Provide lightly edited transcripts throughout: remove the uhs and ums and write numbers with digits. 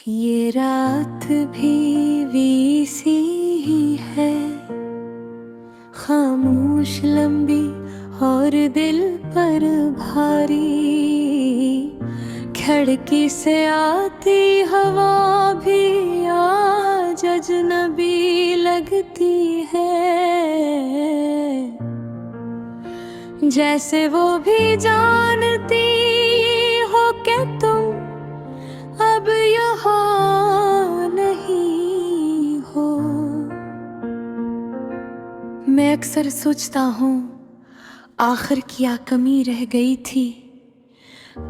ये रात भी वीसी ही है, खामोश लंबी और दिल पर भारी। खिड़की से आती हवा भी आज अजनबी लगती है, जैसे वो भी जानती हो कि तुम अब यहाँ नहीं हो। मैं अक्सर सोचता हूँ आखिर क्या कमी रह गई थी,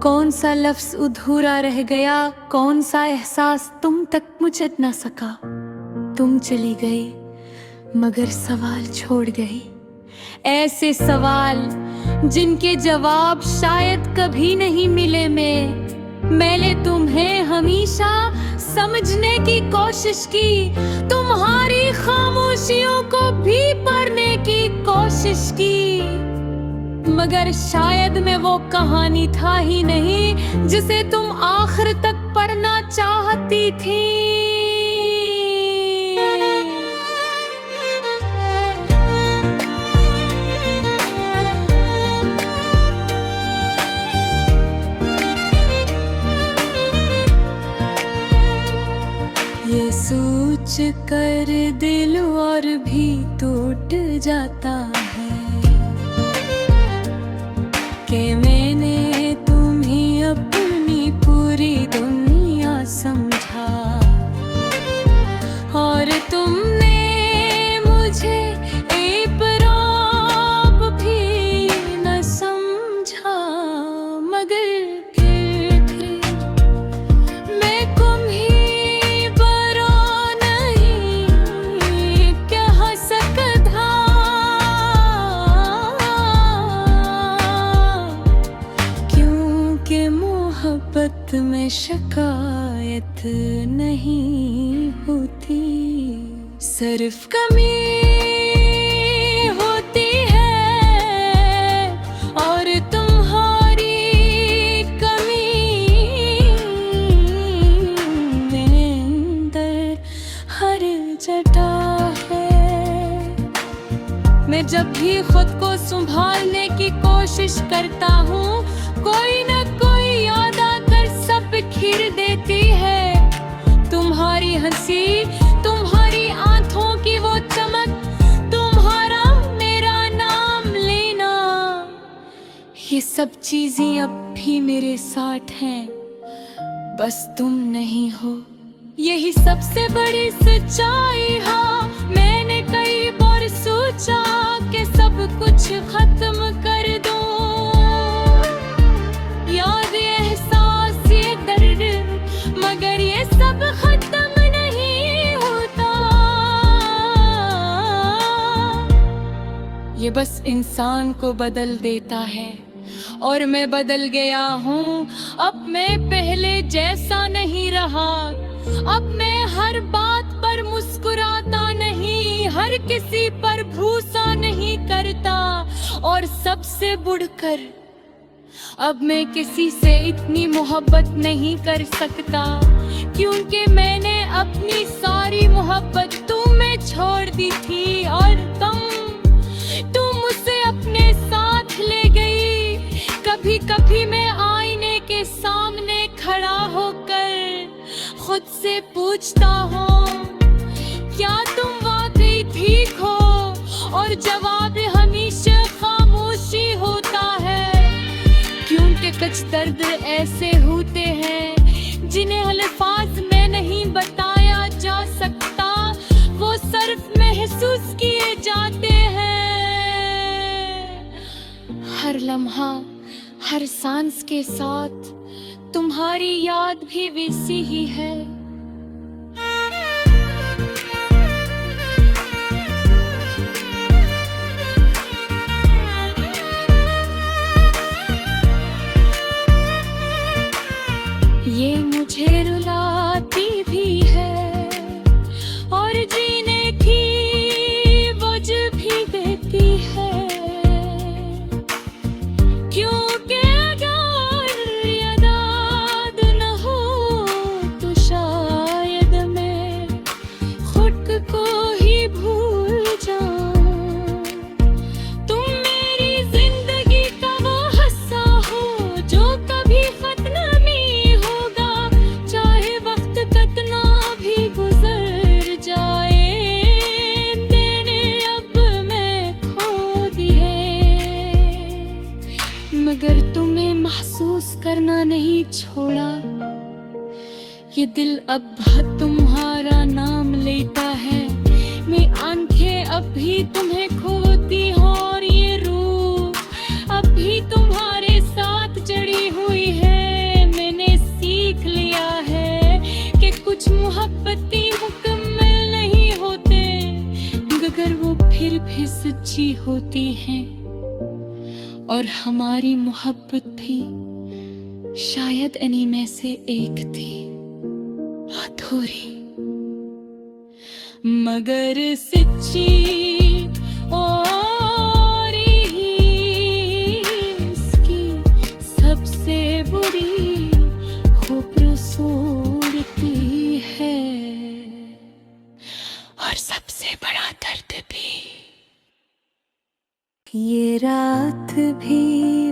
कौन सा लफ्ज अधूरा रह गया, कौन सा एहसास तुम तक पहुंच न सका। तुम चली गई मगर सवाल छोड़ गई, ऐसे सवाल जिनके जवाब शायद कभी नहीं मिले। मैंने तुम्हें हमेशा समझने की कोशिश की, तुम्हारी खामोशियों को भी पढ़ने की कोशिश की, मगर शायद मैं वो कहानी था ही नहीं जिसे तुम आखिर तक पढ़ना चाहती थी। ये सोच कर दिल और भी टूट जाता है कि मैंने तुम्हें अपनी पूरी दुनिया समझा और तुमने मुझे एक राब भी न समझा। मगर फिर मैं तुम्हें बरा नहीं कह सकता, क्योंकि मोहब्बत में शिकायत नहीं होती, सिर्फ कमी होती है और तुम्हारी कमी मेरे अंदर हर जगह है। मैं जब भी खुद को संभालने की कोशिश करता हूँ, कोई न कोई याद आकर सब खीर देती है। तुम्हारी हंसी, तुम्हारी आंखों की वो चमक, तुम्हारा मेरा नाम लेना, ये सब चीजें अब भी मेरे साथ हैं, बस तुम नहीं हो। यही सबसे बड़ी सच्चाई है। मैंने कई बार सोचा कि सब कुछ खत्म कर दूं, याद एहसास ये दर्द, मगर ये सब खत्म नहीं होता। ये बस इंसान को बदल देता है और मैं बदल गया हूँ। अब मैं पहले जैसा नहीं रहा, अब मैं हर बात पर मुस्कुराता नहीं, हर किसी पर भरोसा नहीं करता, और सबसे बढ़कर अब मैं किसी से इतनी मोहब्बत नहीं कर सकता, क्योंकि मैंने अपनी सारी मोहब्बत तुम्हें छोड़ दी थी और तुम उसे अपने साथ ले गई। कभी कभी मैं आईने के सामने खड़ा होकर खुद से पूछता हूँ, क्या तुम वाकई ठीक हो? और जवाब हमेशा खामोशी होता है, क्योंकि कुछ दर्द ऐसे होते हैं जिन्हें अल्फाज में नहीं बताया जा सकता, वो सिर्फ महसूस किए जाते हैं। हर लम्हा, हर सांस के साथ तुम्हारी याद भी वैसी ही है। ये मुझे रुलाती भी है और जीने की वजह भी देती है, क्योंकि अगर याद न हो तो शायद ये दिल अब तुम्हारा नाम लेता है, मेरी आंखें अब भी तुम्हें खोती हो, और ये रूह अब भी तुम्हारे साथ जड़ी हुई है। मैंने सीख लिया है कि कुछ मोहब्बतें मुकम्मल नहीं होते, मगर वो फिर भी सच्ची होती हैं। और हमारी मोहब्बत भी शायद इन्हीं में से एक थी, अधूरी मगर सच्ची, और इसकी सबसे बुरी खूबसूरती है, और सबसे बड़ा दर्द भी। ये रात भी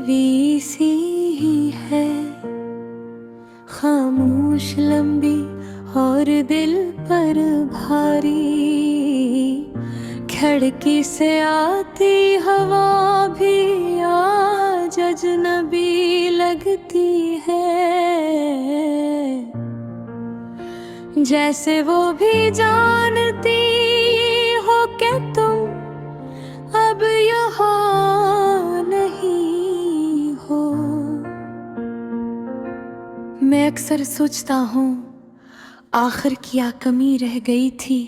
वीसी ही है, खामोश लंबी और दिल पर भारी, खिड़की से आती हवा भी आज अजनबी लगती है, जैसे वो भी जानती हो कि तुम अब यहाँ नहीं हो। मैं अक्सर सोचता हूँ आखिर क्या कमी रह गई थी,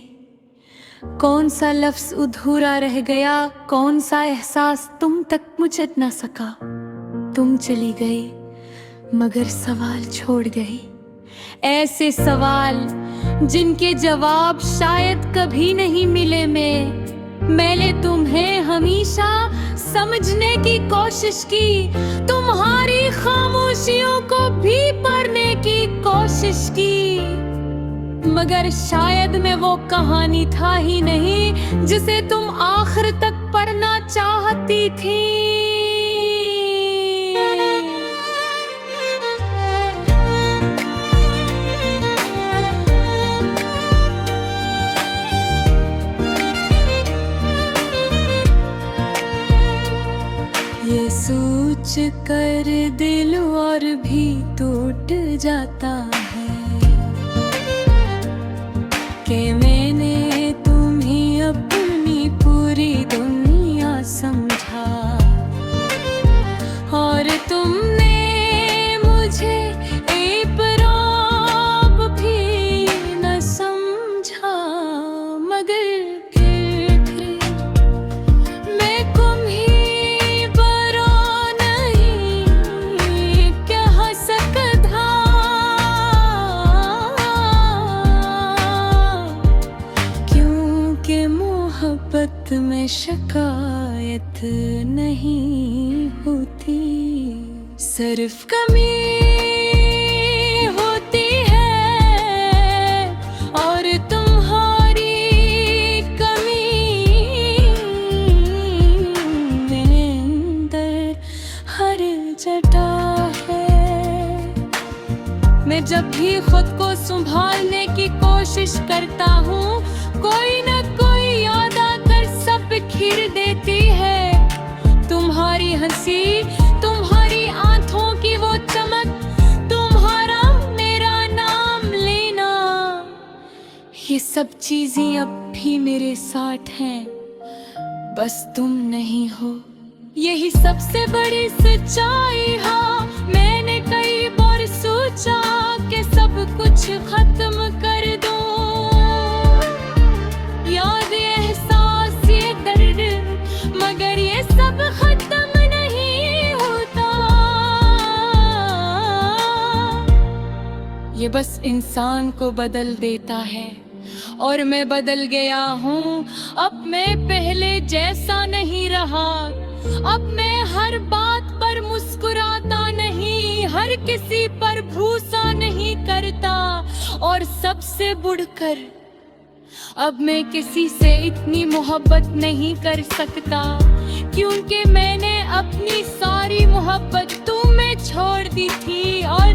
कौन सा लफ्ज अधूरा रह गया, कौन सा एहसास तुम तक पहुंच न सका। तुम चली गई मगर सवाल छोड़ गई, ऐसे सवाल जिनके जवाब शायद कभी नहीं मिले। मैंने तुम्हें हमेशा समझने की कोशिश की, तुम्हारी खामोशियों को भी पढ़ने की कोशिश की, मगर शायद मैं वो कहानी था ही नहीं जिसे तुम आखिर तक पढ़ना चाहती थी। ये सोच कर दिल और भी टूट जाता है कि मैंने तुम्हें अपनी पूरी दुनिया समझा, और तुमने मुझे एक बार भी न समझा। मगर फिर मैं तुम्हें बरा नहीं कह सकता, क्योंकि मोहब्बत में शिकायत नहीं होती, सिर्फ कमी होती है, और तुम्हारी कमी मेरे अंदर हर जटा है। मैं जब भी खुद को संभालने की कोशिश करता हूँ, कोई न कोई याद आकर सब बिखेर देती है। तुम्हारी हंसी, तुम्हारी आंखों की वो चमक, तुम्हारा मेरा नाम लेना, ये सब चीजें अब भी मेरे साथ हैं, बस तुम नहीं हो। यही सबसे बड़ी सच्चाई है। मैंने कई बार सोचा कि सब कुछ खत्म कर दूं, याद एहसास ये दर्द, मगर ये सब खत्म नहीं होता। ये बस इंसान को बदल देता है, और मैं बदल गया हूँ। अब मैं पहले जैसा नहीं रहा, अब मैं हर बात पर मुस्कुराता नहीं, हर किसी पर भरोसा नहीं करता, और सबसे बढ़कर अब मैं किसी से इतनी मोहब्बत नहीं कर सकता, क्योंकि मैंने अपनी सारी मोहब्बत तुम्हें छोड़ दी थी, और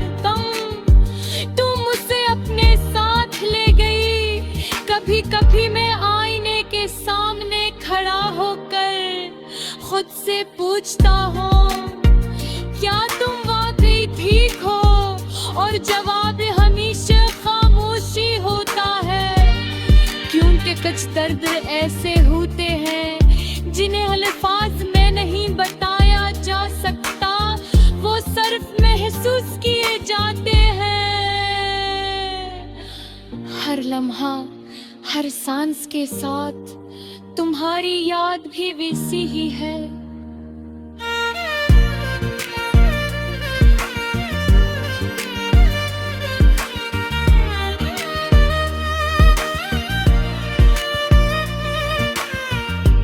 तुम उसे अपने साथ ले गई। कभी कभी मैं आईने के सामने खड़ा होकर खुद से पूछता हूँ, क्या तुम वाकई ठीक हो? और जवाब हमेशा दर्द ऐसे होते हैं जिन्हें अल्फाज में नहीं बताया जा सकता, वो सिर्फ महसूस किए जाते हैं। हर लम्हा, हर सांस के साथ तुम्हारी याद भी वैसी ही है।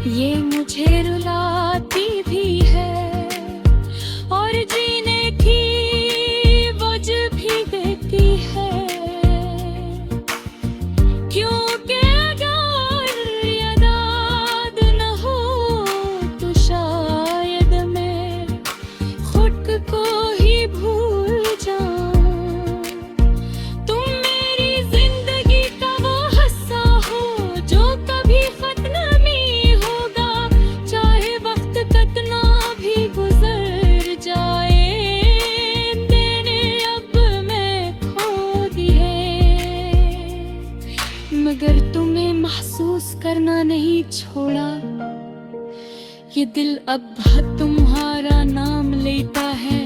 ये मुझे रुलाती भी है और जीने की वजह भी देती है, क्योंकि अगर याद न हो तो शायद मैं खुद को ही भूल जाऊं। तुम मेरी जिंदगी का वो हिस्सा हो जो कभी खत्म नहीं होगा, चाहे वक्त कितना भी गुजर जाए। मैंने अब मैं खो दिए, मगर तुम्हें महसूस करना नहीं छोड़ा। ये दिल अब तुम्हारा नाम लेता है,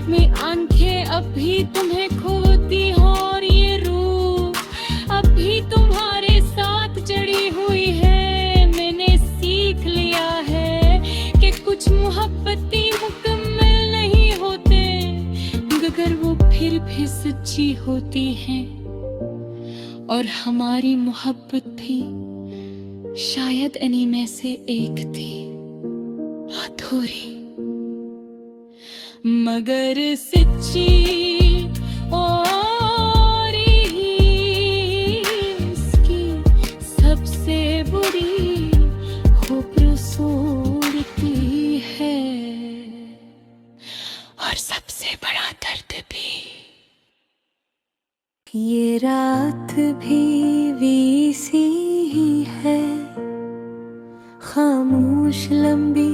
मैं आंखें अब भी तुम्हें खोती हूँ और ये रूह अब भी तुम्हारे साथ जड़ी हुई है। मैंने सीख लिया है कि कुछ मोहब्बतें मुकम्मल नहीं होते, मगर वो फिर भी सच्ची होती हैं। और हमारी मोहब्बत भी शायद इन्हीं में से एक थी, अधूरी मगर सच्ची। और इसकी सबसे बुरी खूबसूरती है और सबसे बड़ा दर्द भी। ये रात भी वैसी ही है, खामोश लंबी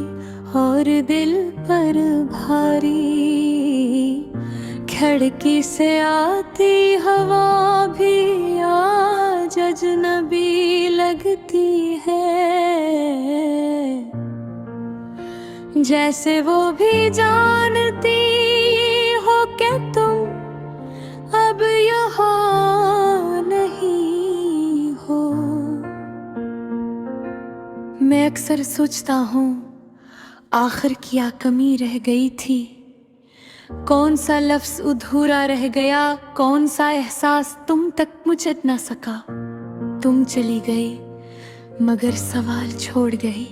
और दिल पर भारी। खिड़की से आती हवा भी आज अजनबी लगती है, जैसे वो भी जानती हो कि तुम अब यहाँ नहीं हो। मैं अक्सर सोचता हूँ आखिर क्या कमी रह गई थी, कौन सा लफ्ज अधूरा रह गया, कौन सा एहसास तुम तक पहुंच न सका। तुम चली गई मगर सवाल छोड़ गई,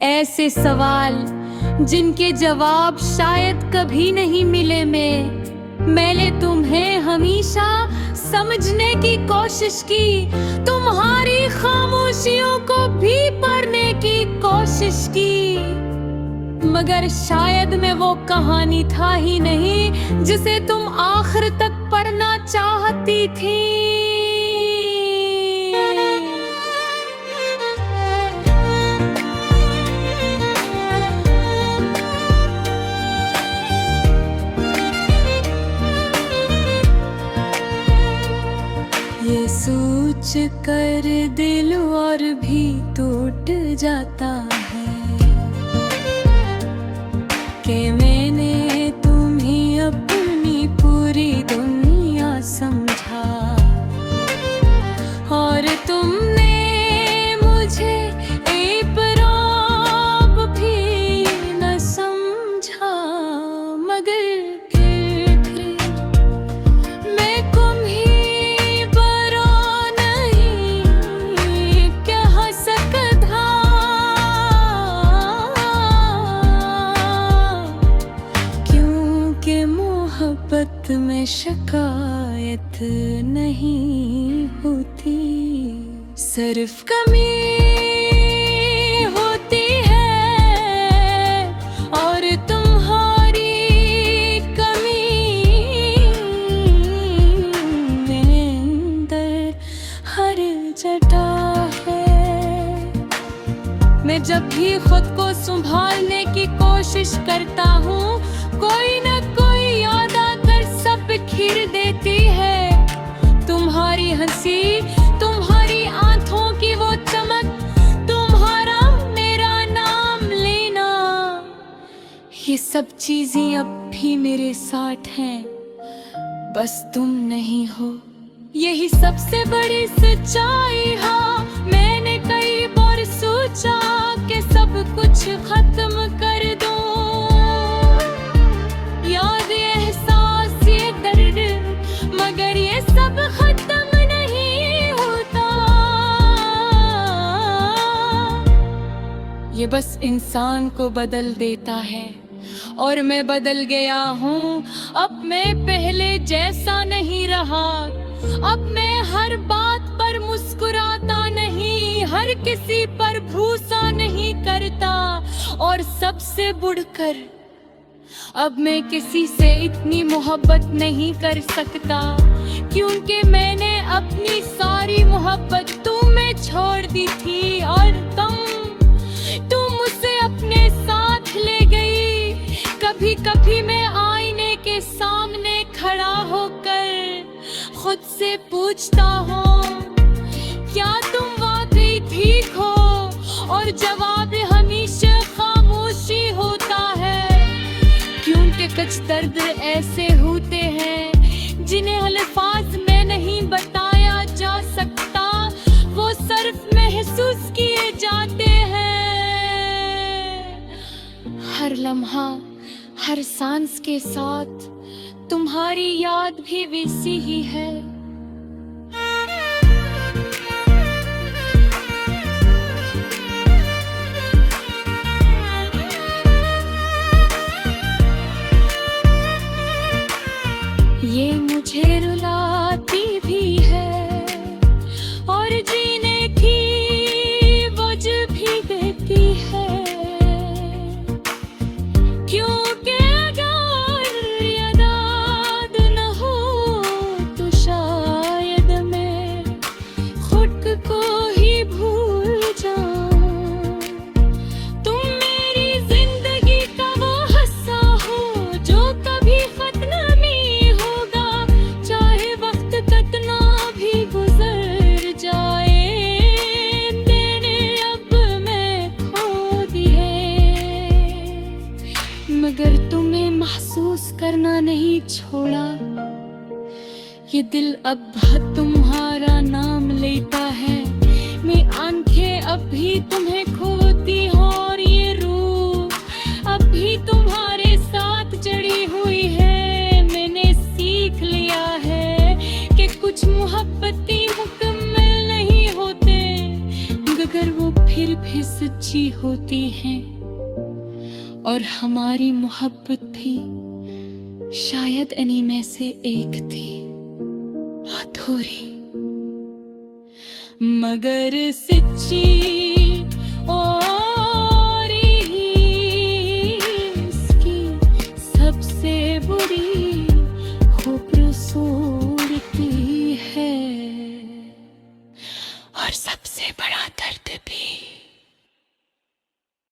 ऐसे सवाल जिनके जवाब शायद कभी नहीं मिले। मैंने तुम्हें हमेशा समझने की कोशिश की, तुम्हारी खामोशियों को भी पढ़ने की कोशिश की, मगर शायद मैं वो कहानी था ही नहीं जिसे तुम आखिर तक पढ़ना चाहती थी। ये सोच कर दिल और भी टूट जाता है कि मैंने तुम्हें अपनी पूरी दुनिया समझा और तुमने मुझे एक राब भी न समझा। मगर फिर मैं तुम्हें बरा नहीं कह सकता, क्योंकि मोहब्बत में शिकायत नहीं होती, सिर्फ कमी होती है। और तुम्हारी कमी मेरे अंदर हर जटा है। मैं जब भी खुद को संभालने की कोशिश करता हूँ, कोई न कोई याद आकर सब बिखेर देती है। तुम्हारी हंसी, तुम्हारी आंखों की वो ये सब चीजें अब भी मेरे साथ हैं, बस तुम नहीं हो। यही सबसे बड़ी सच्चाई। हाँ, मैंने कई बार सोचा कि सब कुछ खत्म कर दूं, याद एहसास ये दर्द, मगर ये सब खत्म नहीं होता। ये बस इंसान को बदल देता है और मैं बदल गया हूँ। अब मैं पहले जैसा नहीं रहा। अब मैं हर बात पर मुस्कुराता नहीं, हर किसी पर भरोसा नहीं करता, और सबसे बढ़कर अब मैं किसी से इतनी मोहब्बत नहीं कर सकता, क्योंकि मैंने अपनी सारी मोहब्बत तुम्हें छोड़ दी थी और तुम उसे अपने साथ ले गई। कभी कभी मैं आईने के सामने खड़ा होकर खुद से पूछता हूँ, क्या तुम वाकई ठीक हो? और जवाब हमेशा खामोशी होता है, क्योंकि कुछ दर्द ऐसे होते हैं जिन्हें अल्फाज में नहीं बताया जा सकता, वो सिर्फ महसूस किए जाते हैं। हर लम्हा, हर सांस के साथ तुम्हारी याद भी वैसी ही है। ये मुझे रुलाती भी है और जीने की वजह भी देती है, क्योंकि अगर ये याद न हो तो शायद मैं खुद को ही भूल जाऊं। तुम मेरी जिंदगी का वो हिस्सा हो जो कभी खत्म नहीं होगा, चाहे वक्त कितना भी गुजर जाए। मैंने अब मैं खो दिए, मगर तुम्हें महसूस करना नहीं छोड़ा। ये दिल अब तुम्हारा नाम लेता है, मैं आंखें अब भी तुम्हें खोती हूँ, और ये रूह अब भी तुम्हारे साथ जड़ी हुई है। मैंने सीख लिया है कि कुछ मोहब्बतें मुकम्मल नहीं होते, मगर वो फिर भी सच्ची होती हैं, और हमारी मोहब्बत भी शायद इन्हीं में से एक थी, अधूरी मगर सच्ची। और ही इसकी सबसे बुरी खूबसूरती है, और सबसे